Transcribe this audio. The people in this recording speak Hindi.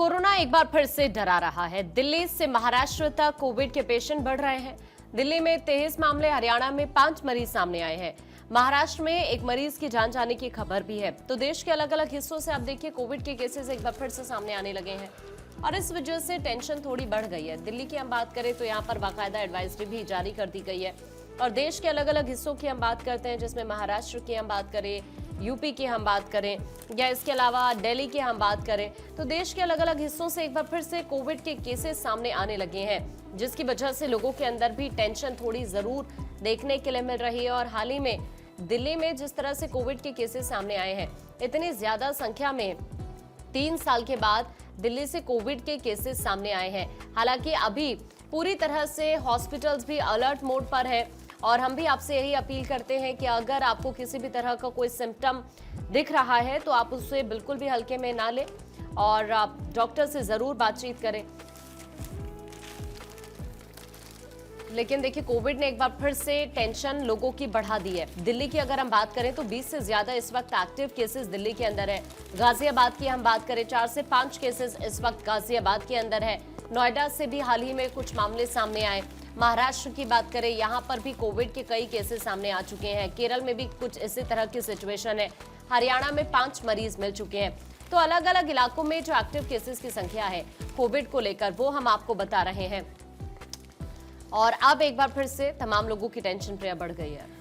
कोरोना एक बार फिर से डरा रहा है। दिल्ली से महाराष्ट्र तक कोविड के पेशेंट बढ़ रहे हैं। दिल्ली में 23 मामले, हरियाणा में 5 मरीज सामने आए हैं। महाराष्ट्र में एक मरीज की जान जाने की खबर भी है। तो देश के अलग अलग हिस्सों से आप देखिए कोविड के केसेस एक बार फिर से सामने आने लगे हैं और इस वजह से टेंशन थोड़ी बढ़ गई है। दिल्ली की हम बात करें तो यहाँ पर बाकायदा एडवाइजरी भी जारी कर दी गई है और देश के अलग अलग हिस्सों की हम बात करते हैं, जिसमें महाराष्ट्र की हम बात करें, यूपी की हम बात करें या इसके अलावा दिल्ली की हम बात करें, तो देश के अलग अलग हिस्सों से एक बार फिर से कोविड के केसेस सामने आने लगे हैं, जिसकी वजह से लोगों के अंदर भी टेंशन थोड़ी जरूर देखने के लिए मिल रही है। और हाल ही में दिल्ली में जिस तरह से कोविड के केसेस सामने आए हैं, इतनी ज्यादा संख्या में 3 साल के बाद दिल्ली से कोविड के केसेस सामने आए हैं। हालांकि अभी पूरी तरह से हॉस्पिटल्स भी अलर्ट मोड पर है और हम भी आपसे यही अपील करते हैं कि अगर आपको किसी भी तरह का कोई सिम्टम दिख रहा है तो आप उससे बिल्कुल भी हल्के में ना लें और आप डॉक्टर से जरूर बातचीत करें। लेकिन देखिए कोविड ने एक बार फिर से टेंशन लोगों की बढ़ा दी है। दिल्ली की अगर हम बात करें तो 20 से ज्यादा इस वक्त एक्टिव केसेस दिल्ली के अंदर है। गाजियाबाद की हम बात करें 4 से 5 केसेस इस वक्त गाजियाबाद के अंदर है। नोएडा से भी हाल ही में कुछ मामले सामने आए। महाराष्ट्र की बात करें, यहाँ पर भी कोविड के कई केसेस सामने आ चुके हैं। केरल में भी कुछ इसी तरह की सिचुएशन है। हरियाणा में 5 मरीज मिल चुके हैं। तो अलग अलग इलाकों में जो एक्टिव केसेस की संख्या है कोविड को लेकर वो हम आपको बता रहे हैं और अब एक बार फिर से तमाम लोगों की टेंशन बढ़ गई है।